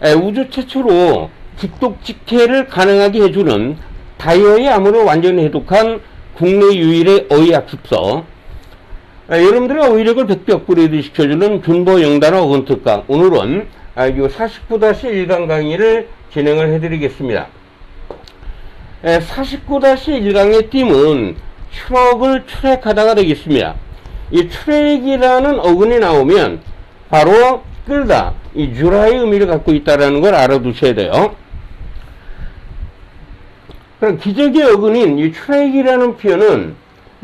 우주 최초로 직독직해를 가능하게 해주는 다이어의 암호를 완전히 해독한 국내 유일의 어휘학습서, 여러분들의 어휘력을 100배 업그레이드 시켜주는 준보 영단어 어근 특강. 오늘은 49-1강 강의를 진행을 해드리겠습니다. 49-1강의 띠은 추억을 추rek하다가 되겠습니다. 이 추rek이라는 어근이 나오면 바로 끌다, 이 주라의 의미를 갖고 있다는 걸 알아두셔야 돼요. 그럼 기적의 어근인 이 추rek이라는 표현은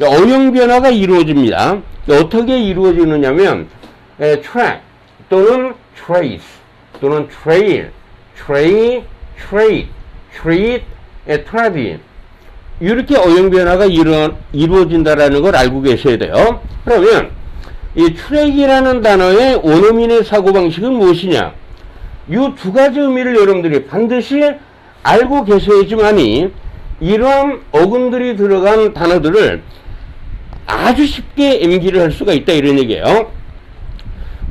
어용 변화가 이루어집니다. 어떻게 이루어지느냐면 track 또는 trace 또는 trail, treat, trade 이렇게 어용 변화가 이루어진다라는 걸 알고 계셔야 돼요. 그러면 이 추rek이라는 단어의 원어민의 사고방식은 무엇이냐? 이 두 가지 의미를 여러분들이 반드시 알고 계셔야지만이 이러한 어근들이 들어간 단어들을 아주 쉽게 암기를 할 수가 있다, 이런 얘기예요.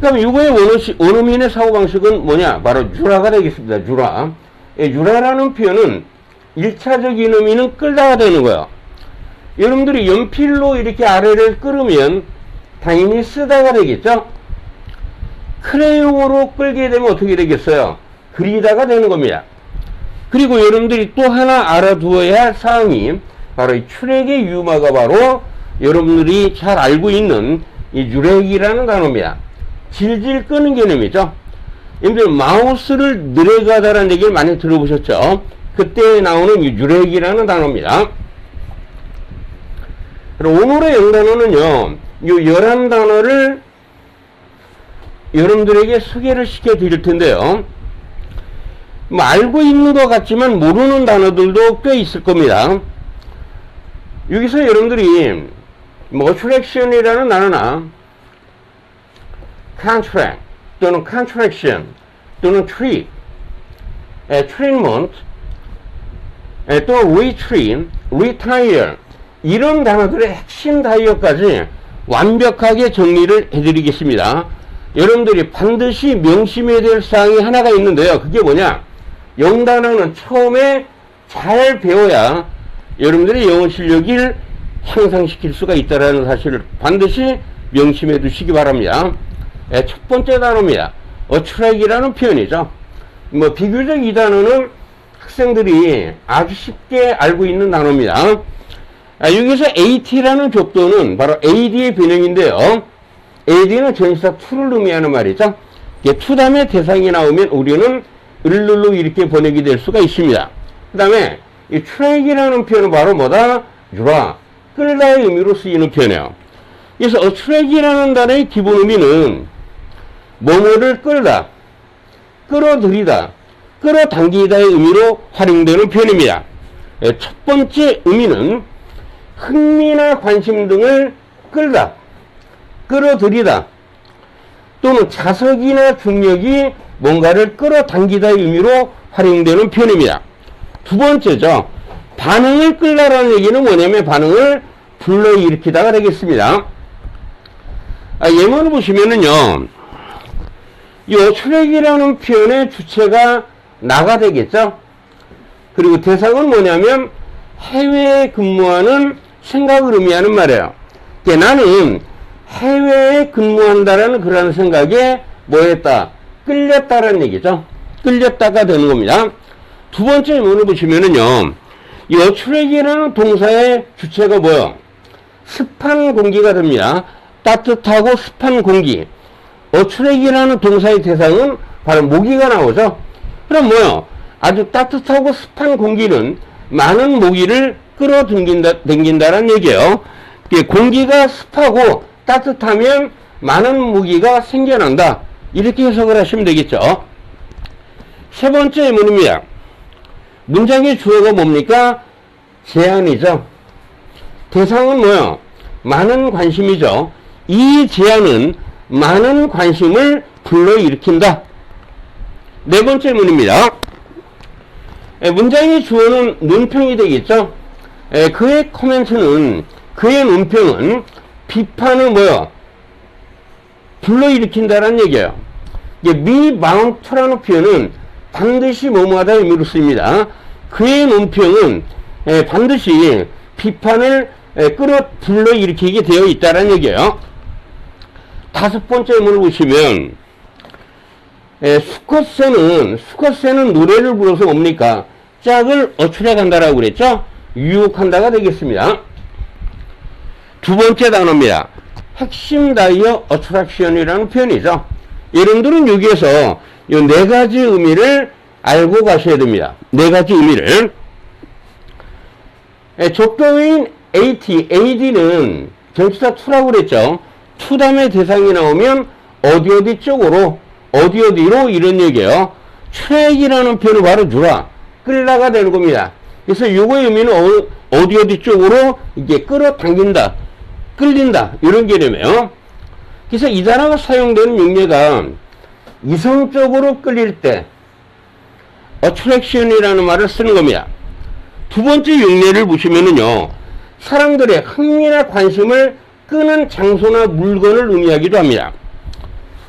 그럼 이거의 원어민의 사고방식은 뭐냐? 바로 주라가 되겠습니다. 주라. 주라라는 표현은 1차적인 의미는 끌다가 되는 거예요. 여러분들이 연필로 이렇게 아래를 끌으면 당연히 쓰다가 되겠죠? 크레용으로 끌게 되면 어떻게 되겠어요? 그리다가 되는 겁니다. 그리고 여러분들이 또 하나 알아두어야 할 사항이 바로 이 추rek의 유마가 바로 여러분들이 잘 알고 있는 이 유rek이라는 단어입니다. 질질 끄는 개념이죠. 여러분들 마우스를 느려가다라는 얘기를 많이 들어보셨죠? 그때 나오는 이 유rek이라는 단어입니다. 그럼 오늘의 영단어는요, 이 11단어를 여러분들에게 소개를 시켜 드릴 텐데요. 뭐 알고 있는 것 같지만 모르는 단어들도 꽤 있을 겁니다. 여기서 여러분들이 뭐 attraction이라는 단어나 contract 또는 contraction 또는 treat, treatment, 또 retreat, retire 이런 단어들의 핵심 다이어까지 완벽하게 정리를 해드리겠습니다. 여러분들이 반드시 명심해야 될 사항이 하나가 있는데요. 그게 뭐냐? 영단어는 처음에 잘 배워야 여러분들의 영어 실력을 향상시킬 수가 있다는 사실을 반드시 명심해 두시기 바랍니다. 첫 번째 단어입니다. attract이라는 표현이죠. 뭐 비교적 이 단어는 학생들이 아주 쉽게 알고 있는 단어입니다. 여기서 at라는 족도는 바로 ad의 변형인데요. ad는 전치사 to를 의미하는 말이죠. to 다음에 대상이 나오면 우리는 을로 이렇게 번역이 될 수가 있습니다. 그 다음에 이 track이라는 표현은 바로 뭐다? 유라, 끌다의 의미로 쓰이는 표현이에요. 그래서 attract이라는 단어의 기본 의미는 뭐뭐를 끌다, 끌어들이다, 끌어당기다의 의미로 활용되는 표현입니다. 첫 번째 의미는 흥미나 관심 등을 끌다, 끌어들이다, 또는 자석이나 중력이 뭔가를 끌어당기다의 의미로 활용되는 표현입니다. 두 번째죠. 반응을 끌다라는 얘기는 뭐냐면 반응을 불러일으키다가 되겠습니다. 예문을 보시면은요, 이 추rek이라는 표현의 주체가 나가 되겠죠. 그리고 대상은 뭐냐면 해외에 근무하는 생각을 의미하는 말이에요. 나는 해외에 근무한다라는 그런 생각에 뭐 했다? 끌렸다라는 얘기죠. 끌렸다가 되는 겁니다. 두 번째 예문을 보시면은요, 이 추rek이라는 동사의 주체가 뭐요? 습한 공기가 됩니다. 따뜻하고 습한 공기. 추rek이라는 동사의 대상은 바로 모기가 나오죠. 그럼 뭐요? 아주 따뜻하고 습한 공기는 많은 모기를 끌어당긴다는 얘기예요. 공기가 습하고 따뜻하면 많은 모기가 생겨난다. 이렇게 해석을 하시면 되겠죠. 세 번째 예문입니다. 문장의 주어가 뭡니까? 제안이죠. 대상은 뭐요? 많은 관심이죠. 이 제안은 많은 관심을 불러일으킨다. 네 번째 예문입니다. 문장의 주어는 논평이 되겠죠. 그의 코멘트는, 그의 논평은 비판을 뭐요? 불러일으킨다는 얘기예요. 미마운트라는 표현은 반드시 뭐뭐하다 의미로 쓰입니다. 그의 논평은 반드시 비판을 불러일으키게 되어 있다는 얘기예요. 다섯 번째 문을 보시면 수컷새는 노래를 불러서 뭡니까? 짝을 어출해 간다라고 그랬죠? 유혹한다가 되겠습니다. 두 번째 단어입니다. 핵심 다이어 어트랙션이라는 표현이죠. 여러분들은 여기에서 이 네 가지 의미를 알고 가셔야 됩니다. 네 가지 의미를. 접두어인 AD는 전치사 to라고 그랬죠. to 다음에 대상이 나오면 어디 쪽으로 어디로 이런 얘기예요. 트랙이라는 표현을 바로 주라. 끌다가 되는 겁니다. 그래서 요거의 의미는 어디 쪽으로 이게 끌어당긴다, 끌린다 이런 개념이에요. 그래서 이 단어가 사용되는 용례가 이성적으로 끌릴 때 attraction이라는 말을 쓰는 겁니다. 두 번째 용례를 보시면은요, 사람들의 흥미나 관심을 끄는 장소나 물건을 의미하기도 합니다.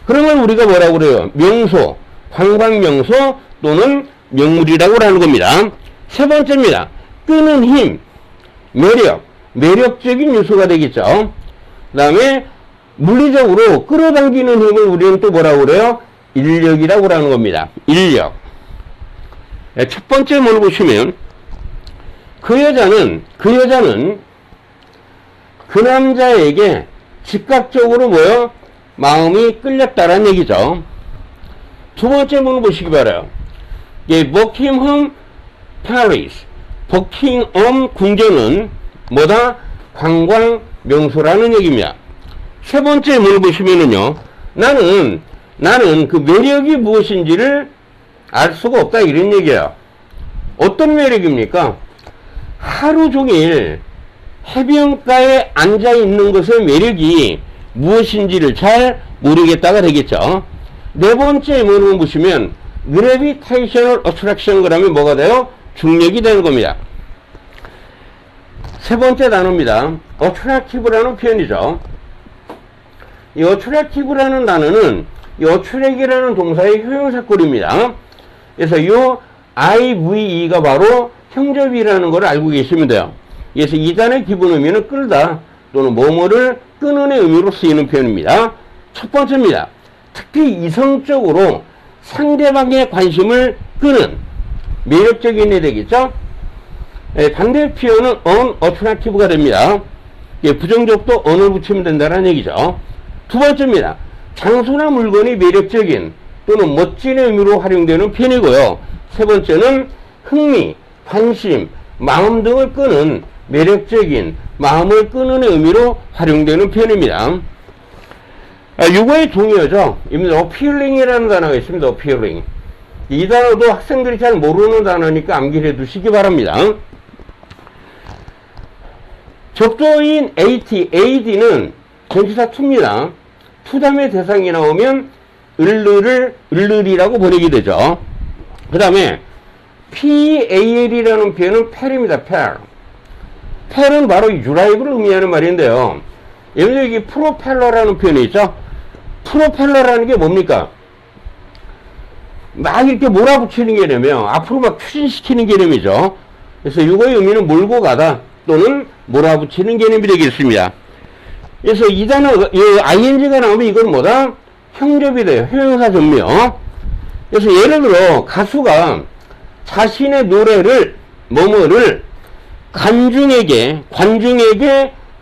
그러면 우리가 뭐라고 그래요? 명소, 관광명소 또는 명물이라고 하는 겁니다. 세 번째입니다. 끄는 힘, 매력적인 요소가 되겠죠. 그 다음에 물리적으로 끌어당기는 힘을 우리는 또 뭐라고 그래요? 인력이라고 하는 겁니다. 인력. 첫 번째 뭘 보시면 그 여자는 그 남자에게 즉각적으로 마음이 끌렸다라는 얘기죠. 두 번째 문을 보시기 바라요. 버킹엄 파리스, 버킹엄 궁전은 뭐다? 관광 명소라는 얘기입니다. 세 번째 문을 보시면은요, 나는 그 매력이 무엇인지를 알 수가 없다 이런 얘기예요. 어떤 매력입니까? 하루 종일 해변가에 앉아 있는 것의 매력이 무엇인지를 잘 모르겠다가 되겠죠. 네 번째 문을 보시면 gravitational attraction 그러면 뭐가 돼요? 중력이 되는 겁니다. 세 번째 단어입니다. attractive라는 표현이죠. 이 attractive라는 단어는 이 attract이라는 동사의 효용사꼴입니다. 그래서 이 IVE가 바로 형접이라는 걸 알고 계시면 돼요. 그래서 이 단어의 기본 의미는 끌다 또는 뭐뭐를 끄는 의미로 쓰이는 표현입니다. 첫 번째입니다. 특히 이성적으로 상대방의 관심을 끄는 매력적인 애 되겠죠? 반대 표현은 unattractive가 됩니다. 부정적도 on을 붙이면 된다는 얘기죠. 두 번째입니다. 장소나 물건이 매력적인 또는 멋진 의미로 활용되는 표현이고요. 세 번째는 흥미, 관심, 마음 등을 끄는 매력적인 마음을 끄는 의미로 활용되는 표현입니다. 이거의 동의어죠. appealing이라는 단어가 있습니다. appealing. 이 단어도 학생들이 잘 모르는 단어니까 암기해 두시기 바랍니다. 접두어인 AD는 전치사 to입니다. to 다음에 대상이 나오면 을이라고 보내게 되죠. 그 다음에 PAL이라는 표현은 펠입니다. 펠은 바로 유라이브를 의미하는 말인데요. 여기 프로펠러라는 표현이 있죠. 프로펠러라는 게 뭡니까? 막 이렇게 몰아붙이는 개념이에요. 앞으로 막 추진시키는 개념이죠. 그래서 이거의 의미는 몰고 가다 또는 몰아붙이는 개념이 되겠습니다. 그래서 이 단어, ing가 나오면 이건 뭐다? 형접이 돼요. 효용사 전명. 그래서 예를 들어 가수가 자신의 노래를 관중에게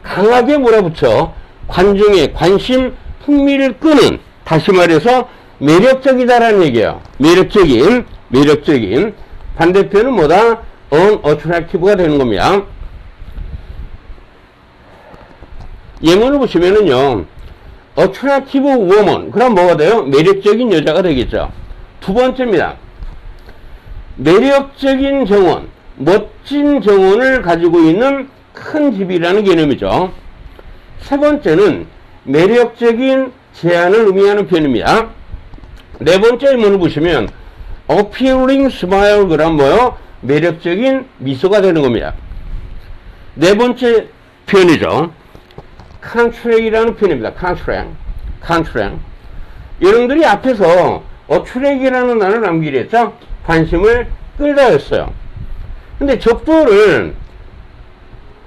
강하게 몰아붙여 관중의 관심, 흥미를 끄는, 다시 말해서 매력적이다라는 얘기예요. 매력적인. 반대표는 뭐다? unattractive가 되는 겁니다. 예문을 보시면은요, attractive woman. 그럼 뭐가 돼요? 매력적인 여자가 되겠죠. 두 번째입니다. 매력적인 정원, 멋진 정원을 가지고 있는 큰 집이라는 개념이죠. 세 번째는 매력적인 제안을 의미하는 표현입니다. 네 번째 예문을 보시면 appealing smile 그럼 뭐요? 매력적인 미소가 되는 겁니다. 네 번째 표현이죠. contract이라는 표현입니다. contract. 여러분들이 앞에서 attract이라는 단어를 남기려 했죠? 관심을 끌다 했어요. 근데 적도를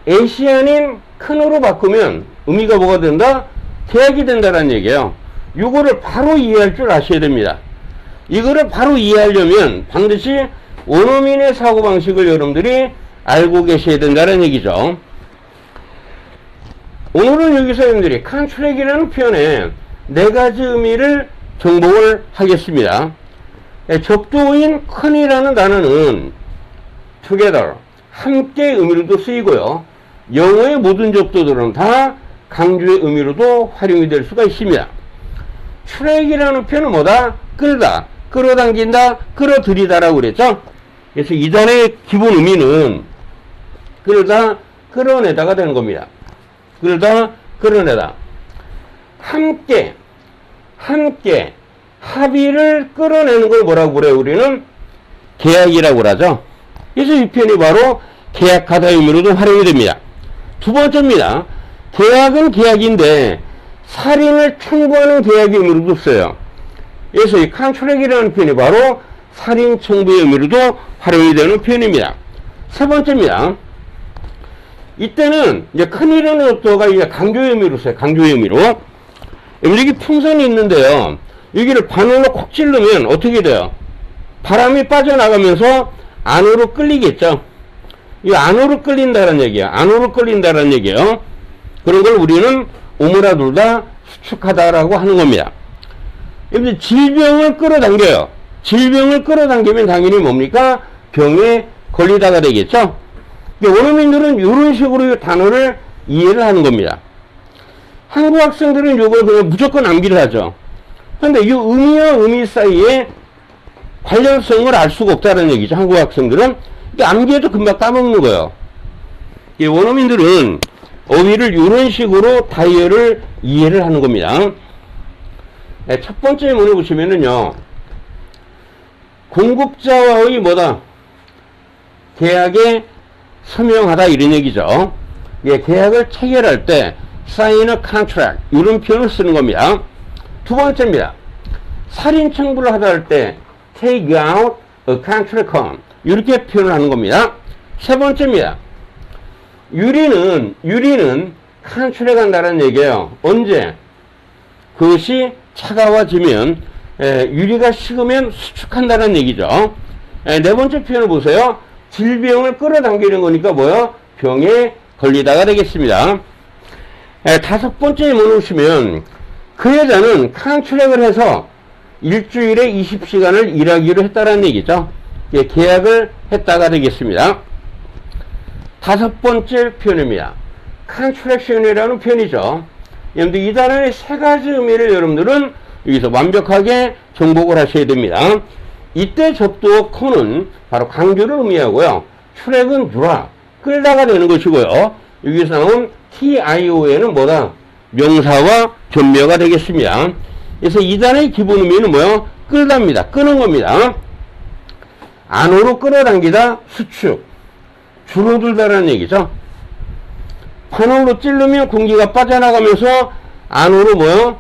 아시아닌 큰으로 바꾸면 의미가 뭐가 된다? 계약이 된다는 얘기예요. 이거를 바로 이해할 줄 아셔야 됩니다. 이거를 바로 이해하려면 반드시 원어민의 사고방식을 여러분들이 알고 계셔야 된다는 얘기죠. 오늘은 여기서 여러분들이 컨트랙이라는 표현에 네 가지 의미를 정복을 하겠습니다. 적도인 큰이라는 단어는 together, 함께 의미로도 쓰이고요. 영어의 모든 적도들은 다 강조의 의미로도 활용이 될 수가 있습니다. 트랙이라는 표현은 뭐다? 끌다, 끌어당긴다, 끌어들이다라고 그랬죠. 그래서 이 단어의 기본 의미는 끌다, 끌어내다가 되는 겁니다. 끌다, 끌어내다. 함께, 합의를 끌어내는 걸 뭐라고 그래요? 우리는 계약이라고 그러죠. 그래서 이 표현이 바로 계약하다 의미로도 활용이 됩니다. 두 번째입니다. 계약은 계약인데 살인을 청구하는 계약의 의미로도 써요. 그래서 이 컨트랙이라는 표현이 바로 살인 청구의 의미로도 활용이 되는 표현입니다. 세 번째입니다. 이때는 이제 큰일이라는 적도가 이제 강조의 의미로 써요. 강조의 의미로. 여기 풍선이 있는데요. 여기를 바늘로 콕 찌르면 어떻게 돼요? 바람이 빠져나가면서 안으로 끌리겠죠. 이 안으로 끌린다는 얘기야. 안으로 끌린다는 얘기예요. 그런 걸 우리는 오므라들다 수축하다라고 하는 겁니다. 여러분 질병을 끌어당겨요. 질병을 끌어당기면 당연히 뭡니까? 병에 걸리다가 되겠죠. 원어민들은 이런 식으로 이 단어를 이해를 하는 겁니다. 한국 학생들은 이걸 그냥 무조건 암기를 하죠. 그런데 이 의미와 의미 사이에 관련성을 알 수가 없다는 얘기죠. 한국 학생들은. 암기해도 금방 까먹는 거예요. 원어민들은 어휘를 이런 식으로 다이어를 이해를 하는 겁니다. 첫 번째 문을 보시면은요. 공급자와의 뭐다? 계약에 서명하다 이런 얘기죠. 계약을 체결할 때 sign a contract 이런 표현을 쓰는 겁니다. 두 번째입니다. 살인 청구를 하다 할 때 take out a contract con 이렇게 표현을 하는 겁니다. 세 번째입니다. 유리는 contract 한다는 얘기예요. 언제? 그것이 차가워지면 유리가 식으면 수축한다는 얘기죠. 네 번째 표현을 보세요. 질병을 끌어당기는 거니까 뭐요? 병에 걸리다가 되겠습니다. 다섯 번째 보시면 그 여자는 컨트랙을 해서 일주일에 20시간을 일하기로 했다는 얘기죠. 계약을 했다가 되겠습니다. 다섯 번째 표현입니다. 컨트랙션이라는 표현이죠. 여러분들 이 단어의 세 가지 의미를 여러분들은 여기서 완벽하게 정복을 하셔야 됩니다. 이때 접두어 콘은 바로 강조를 의미하고요. 트랙은 드라, 끌다가 되는 것이고요. 여기서 나온 TIO에는 뭐다? 명사와 전묘가 되겠습니다. 그래서 이 단어의 기본 의미는 뭐요? 끌다입니다. 끄는 겁니다. 안으로 끌어당기다, 수축. 줄어들다라는 얘기죠. 바늘로 찌르면 공기가 빠져나가면서 안으로 뭐요?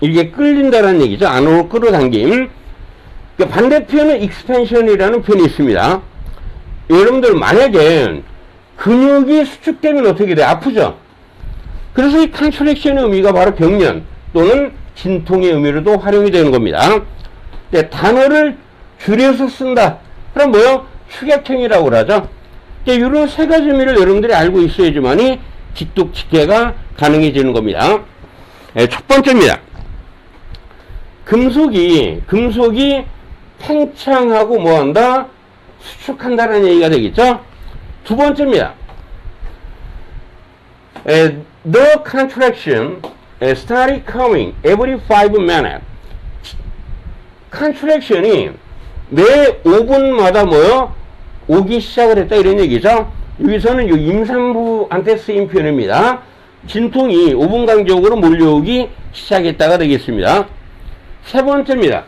이게 끌린다라는 얘기죠. 안으로 끌어당김. 반대편은 expansion이라는 표현이 있습니다. 여러분들 만약에 근육이 수축되면 어떻게 돼? 아프죠? 그래서 이 컨트랙션의 의미가 바로 경련 또는 진통의 의미로도 활용이 되는 겁니다. 단어를 줄여서 쓴다. 그럼 뭐요? 축약형이라고 그러죠. 이런 세 가지 의미를 여러분들이 알고 있어야지만이 직독직해가 가능해지는 겁니다. 첫 번째입니다. 금속이 팽창하고 뭐한다? 수축한다는 얘기가 되겠죠. 두 번째입니다. The contraction started coming every 5 minutes. contraction이 매 5분마다 뭐요? 오기 시작을 했다 이런 얘기죠. 여기서는 요 임산부한테 쓰인 표현입니다. 진통이 5분 간격으로 몰려오기 시작했다가 되겠습니다. 세 번째입니다.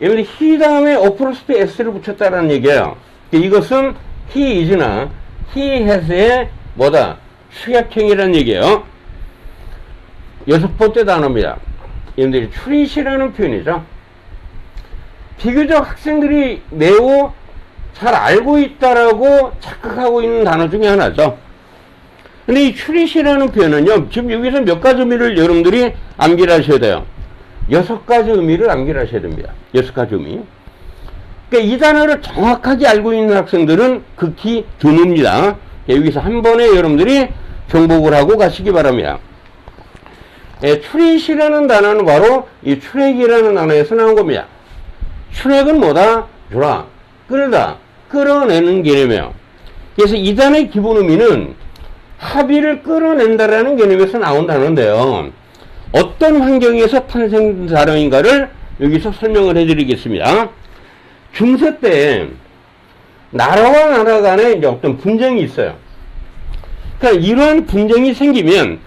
여러분 he 다음에 어프로스피 s를 붙였다는 얘기예요. 이것은 he is나 he has의 뭐다? 축약형이라는 얘기예요. 여섯 번째 단어입니다. 여러분들이 treat이라는 표현이죠. 비교적 학생들이 매우 잘 알고 있다라고 착각하고 있는 단어 중에 하나죠. 근데 이 treat이라는 표현은요, 지금 여기서 몇 가지 의미를 여러분들이 암기를 하셔야 돼요. 6가지 의미를 암기를 하셔야 됩니다. 6가지 의미. 그러니까 이 단어를 정확하게 알고 있는 학생들은 극히 드뭅니다. 여기서 한 번에 여러분들이 정복을 하고 가시기 바랍니다. treat이라는 단어는 바로 이 트랙이라는 단어에서 나온 겁니다. 트랙은 뭐다? 주라, 끌다, 끌어내는 개념이에요. 그래서 이 단어의 기본 의미는 합의를 끌어낸다라는 개념에서 나온 단어인데요. 어떤 환경에서 탄생된 단어인가를 여기서 설명을 해드리겠습니다. 중세 때 나라와 나라 간에 이제 어떤 분쟁이 있어요. 그러니까 이러한 분쟁이 생기면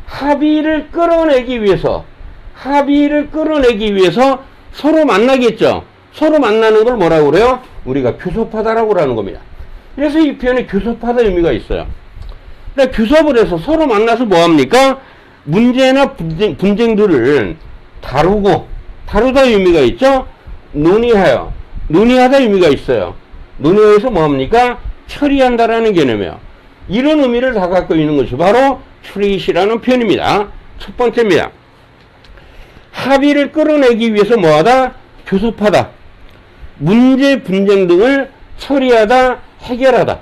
합의를 끌어내기 위해서 서로 만나겠죠. 서로 만나는 걸 뭐라고 그래요? 우리가 교섭하다라고 하는 겁니다. 그래서 이 표현에 교섭하다 의미가 있어요. 그러니까 교섭을 해서 서로 만나서 뭐합니까? 문제나 분쟁들을 다루다 의미가 있죠. 논의하다 의미가 있어요. 논의해서 뭐합니까? 처리한다라는 개념이에요. 이런 의미를 다 갖고 있는 것이 바로 treat이라는 표현입니다. 첫 번째입니다. 합의를 끌어내기 위해서 뭐하다? 교섭하다. 문제, 분쟁 등을 처리하다, 해결하다.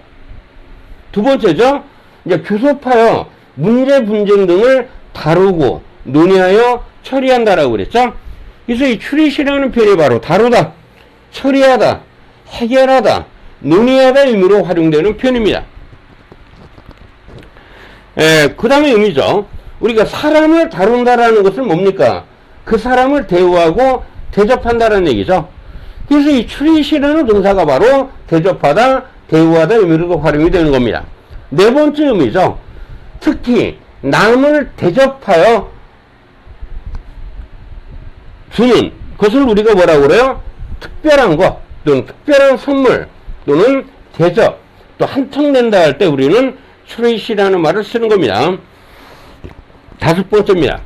두 번째죠. 이제 교섭하여 문제, 분쟁 등을 다루고 논의하여 처리한다라고 그랬죠. 그래서 이 treat이라는 표현이 바로 다루다, 처리하다, 해결하다, 논의하다 의미로 활용되는 표현입니다. 그 다음에 의미죠. 우리가 사람을 다룬다라는 것은 뭡니까? 그 사람을 대우하고 대접한다는 얘기죠. 그래서 이 treat이라는 동사가 바로 대접하다, 대우하다 의미로도 활용이 되는 겁니다. 네 번째 의미죠. 특히 남을 대접하여 주는 것을 우리가 뭐라고 그래요? 특별한 것 또는 특별한 선물 또는 대접 또 한턱낸다 할 때 우리는 treat이라는 말을 쓰는 겁니다. 다섯 번째입니다.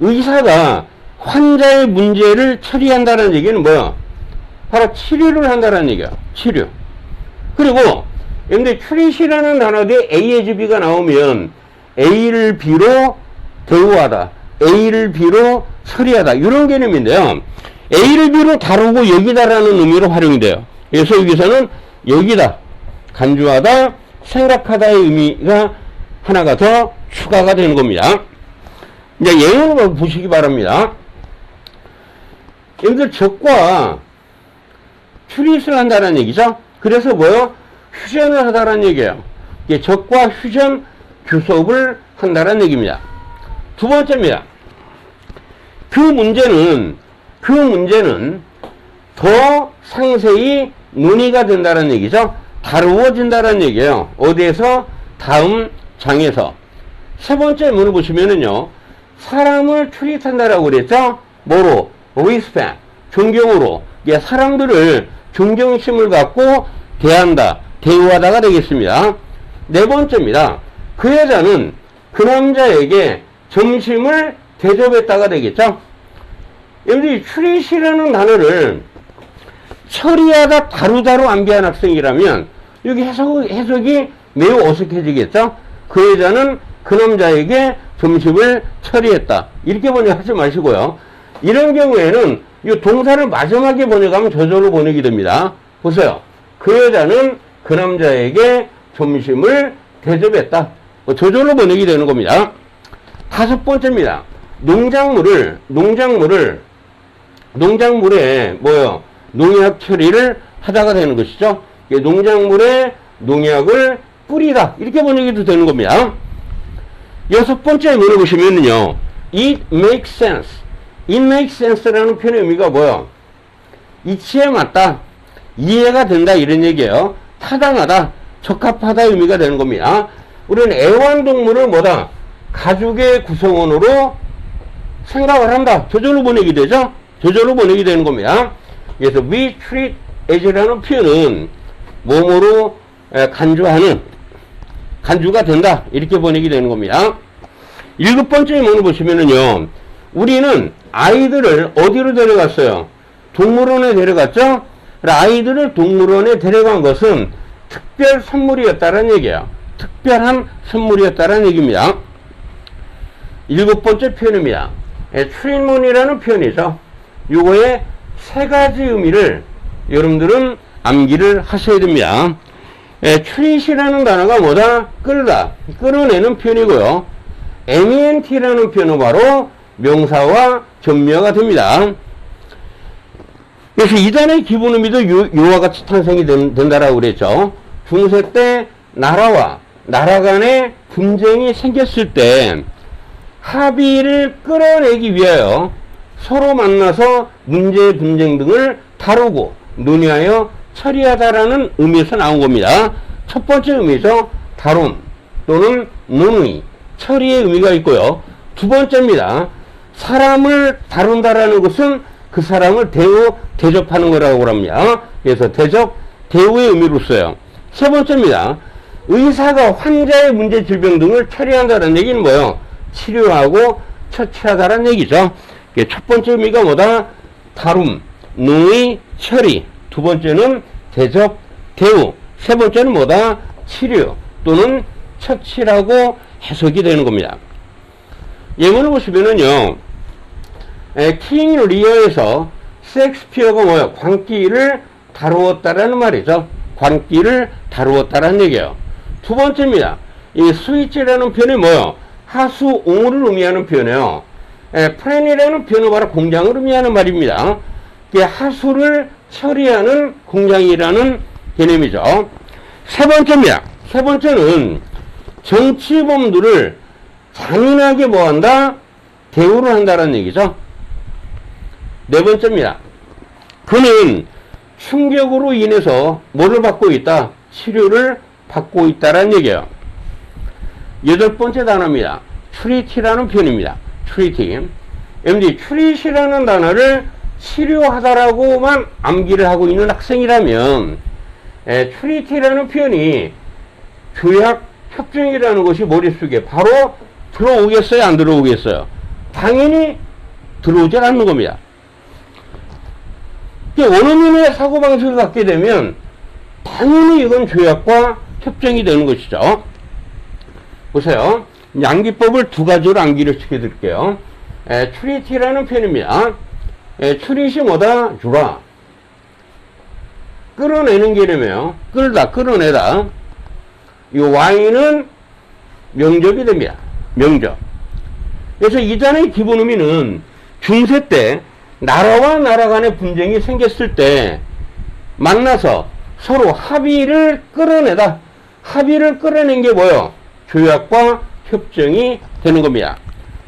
의사가 환자의 문제를 처리한다는 얘기는 뭐야? 바로 치료를 한다는 얘기야. 치료. 그리고 근데 treat이라는 단어 뒤에 A의 B가 나오면 A를 B로 대우하다, A를 B로 처리하다 이런 개념인데요. A를 B로 다루고 여기다라는 의미로 활용이 돼요. 그래서 여기서는 여기다, 간주하다, 생각하다의 의미가 하나가 더 추가가 되는 겁니다. 이제 예문을 보시기 바랍니다. 여러분들 적과 treat을 한다는 얘기죠. 그래서 뭐요? 휴전을 하다라는 얘기예요. 적과 휴전, 교섭을 한다는 얘기입니다. 두 번째입니다. 그 문제는 더 상세히 논의가 된다는 얘기죠. 다루어진다는 얘기예요. 어디에서? 다음 장에서. 세 번째 문을 보시면은요, 사람을 treat한다라고 그랬죠. 뭐로? respect, 존경으로. 사람들을 존경심을 갖고 대한다, 대우하다가 되겠습니다. 네 번째입니다. 그 여자는 그 남자에게 점심을 대접했다가 되겠죠. 여기 treat이라는 단어를 처리하다, 다루다로 암기한 학생이라면 여기 해석이 매우 어색해지겠죠. 그 여자는 그 남자에게 점심을 처리했다. 이렇게 번역하지 마시고요. 이런 경우에는 이 동사를 마지막에 번역하면 저절로 번역이 됩니다. 보세요. 그 여자는 그 남자에게 점심을 대접했다. 저절로 번역이 되는 겁니다. 다섯 번째입니다. 농작물에 뭐요? 농약 처리를 하다가 되는 것이죠. 농작물에 농약을 뿌리다. 이렇게 번역해도 되는 겁니다. 여섯 번째 문을 보시면은요, it makes sense. it makes sense라는 표현의 의미가 뭐요? 이치에 맞다, 이해가 된다 이런 얘기예요. 타당하다, 적합하다 의미가 되는 겁니다. 우리는 애완동물을 뭐다? 가족의 구성원으로 생각을 한다. 저절로 번역이 되죠? 저절로 번역이 되는 겁니다. 그래서 we treat as라는 표현은 몸으로 간주가 된다. 이렇게 번역이 되는 겁니다. 일곱 번째 문을 보시면은요, 우리는 아이들을 어디로 데려갔어요? 동물원에 데려갔죠? 아이들을 동물원에 데려간 것은 특별 선물이었다는 얘기예요. 특별한 선물이었다는 얘기입니다. 7번째 표현입니다. 트리트먼이라는 표현이죠. 요거의 3가지 의미를 여러분들은 암기를 하셔야 됩니다. 트릿이라는 단어가 뭐다? 끌다, 끌어내는 표현이고요. MENT라는 표현은 바로 명사와 전미어가 됩니다. 그래서 이 단어의 기본 의미도 요와 같이 탄생이 된다라고 그랬죠. 중세 때 나라와 나라 간의 분쟁이 생겼을 때 합의를 끌어내기 위하여 서로 만나서 문제, 분쟁 등을 다루고 논의하여 처리하다라는 의미에서 나온 겁니다. 첫 번째 의미죠. 다룸 또는 논의, 처리의 의미가 있고요. 두 번째입니다. 사람을 다룬다라는 것은 그 사람을 대접하는 거라고 합니다. 그래서 대접, 대우의 의미로 써요. 세 번째입니다. 의사가 환자의 문제, 질병 등을 처리한다는 얘기는 뭐예요? 치료하고 처치하다라는 얘기죠. 첫 번째 의미가 뭐다? 다룸, 논의, 처리. 두 번째는 대접, 대우. 세 번째는 뭐다? 치료 또는 처치라고 해석이 되는 겁니다. 예문을 보시면은요, 킹 리어에서 셰익스피어가 뭐예요? 광기를 다루었다라는 말이죠. 광기를 다루었다라는 얘기예요. 두 번째입니다. 이 스위치라는 표현이 뭐예요? 하수, 옹호를 의미하는 표현이에요. 프렌이라는 표현은 바로 공장을 의미하는 말입니다. 하수를 처리하는 공장이라는 개념이죠. 세 번째입니다. 세 번째는 정치범들을 잔인하게 뭐한다? 대우를 한다는 얘기죠. 네 번째입니다. 그는 충격으로 인해서 뭐를 받고 있다? 치료를 받고 있다는 얘기예요. 여덟 번째 단어입니다. 트리티라는 표현입니다. 트리티. 여러분들이 트리시라는 단어를 치료하다라고만 암기를 하고 있는 학생이라면 트리티라는 표현이 조약 협정이라는 것이 머릿속에 바로 들어오겠어요? 안 들어오겠어요? 당연히 들어오지 않는 겁니다. 원어민의 사고방식을 갖게 되면 당연히 이건 조약과 협정이 되는 것이죠. 보세요. 암기법을 두 가지로 암기를 시켜드릴게요. 트리티라는 표현입니다. 트릿이 뭐다? 주라. 끌어내는 개념이에요. 끌다, 끌어내다. 이 Y는 명접이 됩니다. 명접. 그래서 이 단어의 기본 의미는 중세 때 나라와 나라 간의 분쟁이 생겼을 때 만나서 서로 합의를 끌어내다. 합의를 끌어낸 게 뭐예요? 조약과 협정이 되는 겁니다.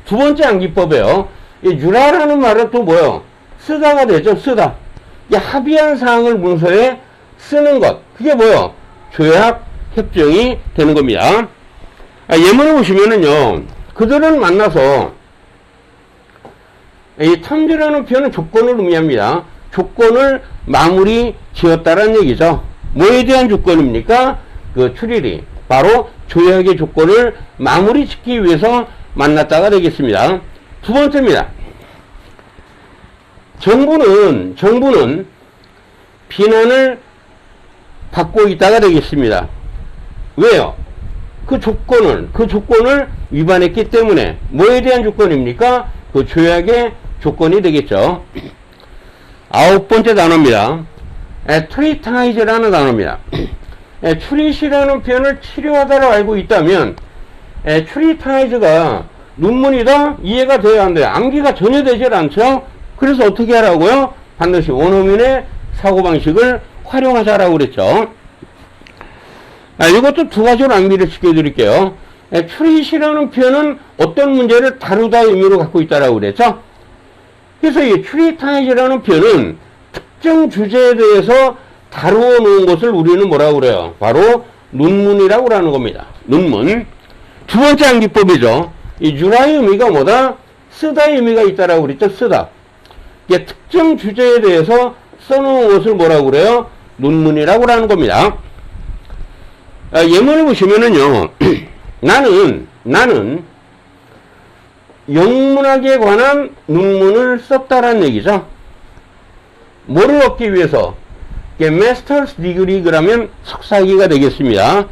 두 번째 암기법이에요. 이 유라라는 말은 또 뭐예요? 쓰다가 되죠. 쓰다. 이 합의한 사항을 문서에 쓰는 것. 그게 뭐예요? 조약, 협정이 되는 겁니다. 예문을 보시면은요, 그들은 만나서 이 텀즈라는 표현은 조건을 의미합니다. 조건을 마무리 지었다라는 얘기죠. 뭐에 대한 조건입니까? 그 트리티. 바로 조약의 조건을 마무리 짓기 위해서 만났다가 되겠습니다. 두 번째입니다. 정부는 비난을 받고 있다가 되겠습니다. 왜요? 그 조건을 위반했기 때문에 뭐에 대한 조건입니까? 그 조약의 조건이 되겠죠. 아홉 번째 단어입니다. 트리타이즈라는 단어입니다. 트릿이라는 표현을 치료하다라고 알고 있다면 트리타이즈가 논문이다? 이해가 돼야 한대요. 암기가 전혀 되질 않죠? 그래서 어떻게 하라고요? 반드시 원어민의 사고방식을 활용하자라고 그랬죠. 이것도 두 가지로 암기를 시켜드릴게요. 트릿이라는 표현은 어떤 문제를 다루다 의미로 갖고 있다라고 그랬죠. 그래서 이 트리타이즈라는 표현은 특정 주제에 대해서 다루어 놓은 것을 우리는 뭐라고 그래요? 바로 논문이라고 하는 겁니다. 논문. 두 번째 암기법이죠. 이 유라의 의미가 뭐다? 쓰다의 의미가 있다라고 그랬죠. 쓰다. 이게 특정 주제에 대해서 써놓은 것을 뭐라고 그래요? 논문이라고 하는 겁니다. 예문을 보시면은요, 나는 영문학에 관한 논문을 썼다라는 얘기죠. 뭐를 얻기 위해서? 마스터스 디그리 그러면 석사학위가 되겠습니다.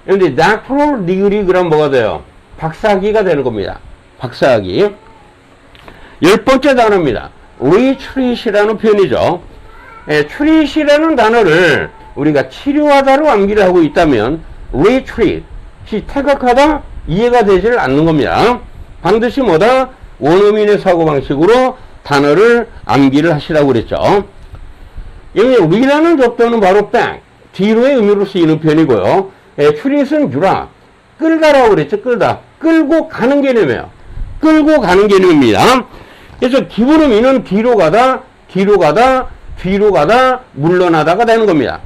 그런데 doctoral degree 그러면 뭐가 돼요? 박사학위가 되는 겁니다. 박사학위. 10번째 단어입니다. retreat이라는 표현이죠. treat이라는 단어를 우리가 치료하다로 암기를 하고 있다면 retreat, 태각하다, 이해가 되지를 않는 겁니다. 반드시 뭐다? 원어민의 사고방식으로 단어를 암기를 하시라고 그랬죠. 여기 re라는 접두는 바로 back, 뒤로의 의미로 쓰이는 표현이고요. treat은 유라, 끌다라고 그랬죠. 끌다. 끌고 가는 개념이에요. 끌고 가는 개념입니다. 그래서 기본 의미는 뒤로 가다, 뒤로 가다, 뒤로 가다, 물러나다가 되는 겁니다.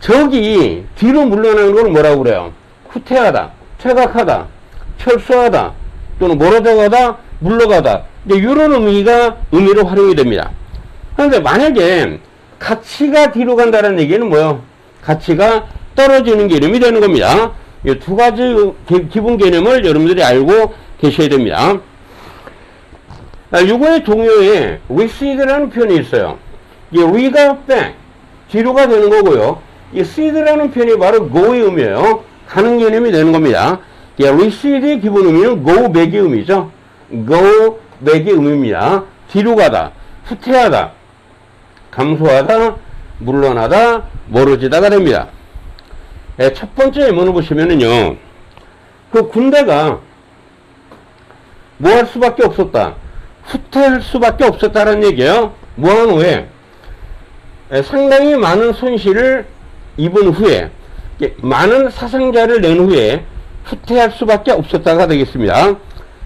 저기 뒤로 물러나는 걸 뭐라고 그래요? 후퇴하다, 퇴각하다, 철수하다, 또는 멀어져 가다, 물러가다. 이런 의미로 활용이 됩니다. 그런데 만약에 가치가 뒤로 간다는 얘기는 뭐예요? 가치가 떨어지는 개념이 되는 겁니다. 이 두 가지 기본 개념을 여러분들이 알고 계셔야 됩니다. 요거의 동요에 reced라는 표현이 있어요. 이 re가 back, 뒤로가 되는 거고요. 이 ced라는 표현이 바로 go의 의미예요. 가는 개념이 되는 겁니다. recede의 기본 의미는 go back의 의미죠. go back의 의미입니다. 뒤로 가다, 후퇴하다, 감소하다, 물러나다, 멀어지다가 됩니다. 첫 번째 예문을 보시면은요, 그 군대가 뭐 할 수밖에 없었다, 후퇴할 수밖에 없었다는 얘기예요. 뭐한 후에 상당히 많은 손실을 입은 후에, 많은 사상자를 낸 후에 후퇴할 수밖에 없었다가 되겠습니다.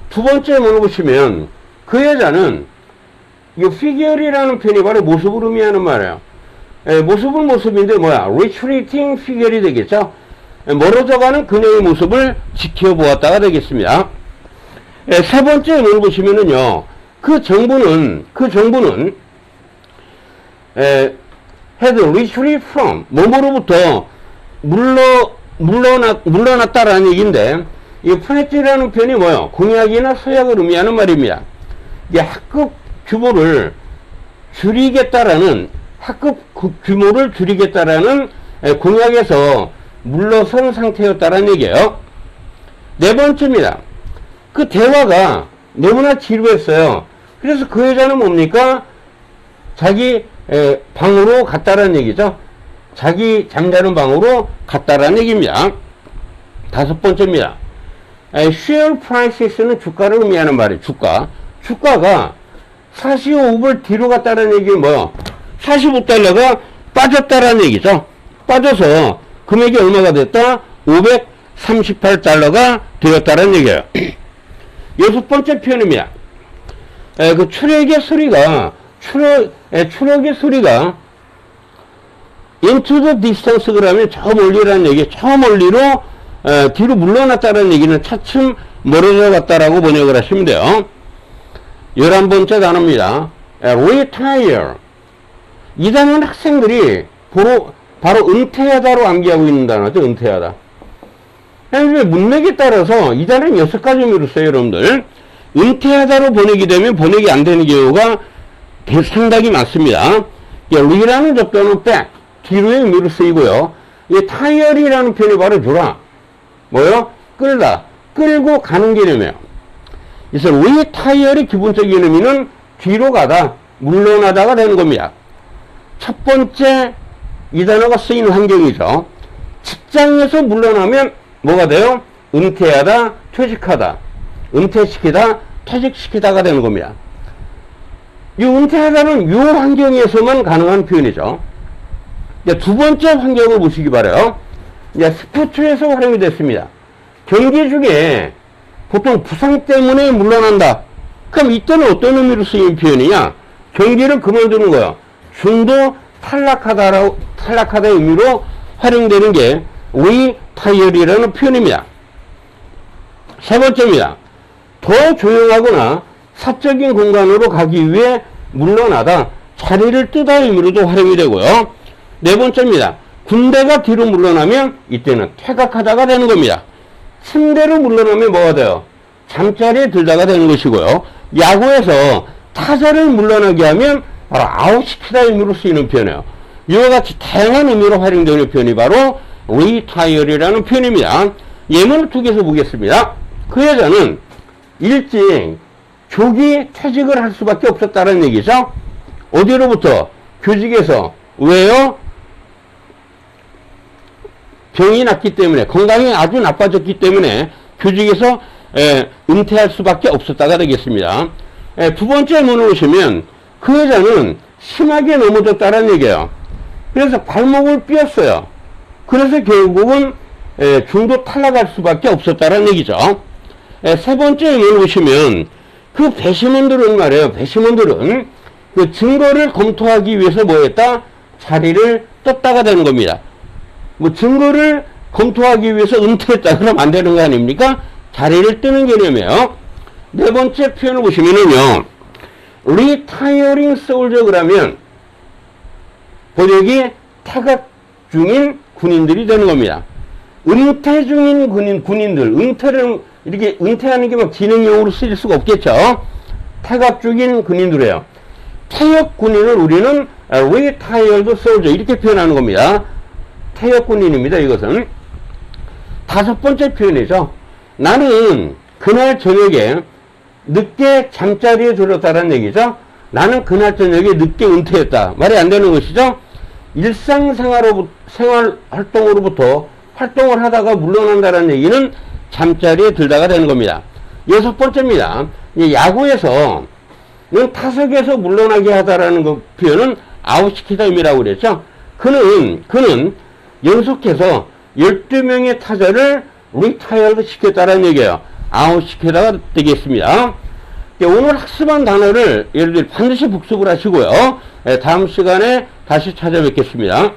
두 번째 예문을 보시면 그 여자는 이 figure이라는 표현이 바로 모습을 의미하는 말이에요. 모습은 모습인데 뭐야? retreating figure이 되겠죠? 멀어져가는 그녀의 모습을 지켜보았다가 되겠습니다. 세 번째 예문을 보시면은요, 그 정부는 had retreated from 뭐뭐로부터 물러났다라는 얘기인데, 이 프레티라는 표현이 뭐예요? 공약이나 서약을 의미하는 말입니다. 이게 학급 규모를 줄이겠다라는 공약에서 물러선 상태였다라는 얘기예요. 네 번째입니다. 그 대화가 너무나 지루했어요. 그래서 그 여자는 뭡니까? 자기 방으로 갔다라는 얘기죠. 자기 잠자는 방으로 갔다라는 얘기입니다. 다섯 번째입니다. share prices는 주가를 의미하는 말이에요. 주가가 45불 뒤로 갔다라는 얘기는 뭐요? 45달러가 빠졌다라는 얘기죠. 빠져서 금액이 얼마가 됐다? 538달러가 되었다라는 얘기예요. 여섯 번째 표현입니다. 그 추력의 소리가 into the distance 그러면 저 멀리라는 얘기, 저 멀리로 뒤로 물러났다는 얘기는 차츰 멀어져 갔다라고 번역을 하시면 돼요. 11번째 단어입니다. retire. 이 단어는 학생들이 바로 은퇴하다로 암기하고 있는 단어죠. 은퇴하다. 문맥에 따라서 이 단어는 6가지 의미로 써요, 여러분들. 은퇴하다로 번역이 되면 번역이 안 되는 경우가 상당히 많습니다. re라는 접두는 back, 뒤로의 의미로 쓰이고요. 이 tire이라는 표현이 바로 주라. 뭐요? 끌다. 끌고 가는 개념이에요. 그래서 retire의 기본적인 의미는 뒤로 가다, 물러나다가 되는 겁니다. 첫 번째, 이 단어가 쓰이는 환경이죠. 직장에서 물러나면 뭐가 돼요? 은퇴하다, 퇴직하다. 은퇴시키다, 퇴직시키다가 되는 겁니다. 이 은퇴하다는 이 환경에서만 가능한 표현이죠. 이제 두 번째 환경을 보시기 바라요. 이제 스포츠에서 활용이 됐습니다. 경기 중에 보통 부상 때문에 물러난다. 그럼 이때는 어떤 의미로 쓰이는 표현이냐? 경기를 그만두는 거야. 중도 탈락하다의 의미로 활용되는 게 retire이라는 표현입니다. 세 번째입니다. 더 조용하거나 사적인 공간으로 가기 위해 물러나다, 자리를 뜨다의 의미로도 활용이 되고요. 네 번째입니다. 군대가 뒤로 물러나면 이때는 퇴각하다가 되는 겁니다. 침대로 물러나면 뭐가 돼요? 잠자리에 들다가 되는 것이고요. 야구에서 타자를 물러나게 하면 바로 아웃시키다 의미로 쓰이는 표현이에요. 이와 같이 다양한 의미로 활용되는 표현이 바로 retire이라는 표현입니다. 예문을 두 개서 보겠습니다. 그 여자는 일찍 조기 퇴직을 할 수밖에 없었다는 얘기죠. 어디로부터? 교직에서. 왜요? 병이 났기 때문에, 건강이 아주 나빠졌기 때문에 교직에서 은퇴할 수밖에 없었다가 되겠습니다. 두 번째 문을 보시면 그 여자는 심하게 넘어졌다는 얘기예요. 그래서 발목을 삐었어요. 그래서 결국은 중도 탈락할 수밖에 없었다는 얘기죠. 세 번째 문을 보시면 그 배심원들은 말이에요. 배심원들은 그 증거를 검토하기 위해서 뭐 했다? 자리를 떴다가 되는 겁니다. 뭐 증거를 검토하기 위해서 은퇴했다 그러면 안 되는 거 아닙니까? 자리를 뜨는 개념이에요. 네 번째 표현을 보시면은요, retiring soldier 그러면 번역이 퇴각 중인 군인들이 되는 겁니다. 은퇴 중인 군인들, 은퇴를 이렇게 은퇴하는 게 막 진행용으로 쓰일 수가 없겠죠. 퇴각 중인 군인들이에요. 퇴역 군인을 우리는 retired soldier 이렇게 표현하는 겁니다. 퇴역 군인입니다. 이것은 다섯 번째 표현이죠. 나는 그날 저녁에 늦게 잠자리에 들었다는 얘기죠. 나는 그날 저녁에 늦게 은퇴했다. 말이 안 되는 것이죠. 생활 활동으로부터 활동을 하다가 물러난다는 얘기는 잠자리에 들다가 되는 겁니다. 여섯 번째입니다. 야구에서 타석에서 물러나게 하다라는 그 표현은 아웃시키다 의미라고 그랬죠. 그는 연속해서 12명의 타자를 리타이어드 시켰다는 얘기예요. 아웃시키다가 되겠습니다. 오늘 학습한 단어를 예를 들어 반드시 복습을 하시고요. 다음 시간에 다시 찾아뵙겠습니다.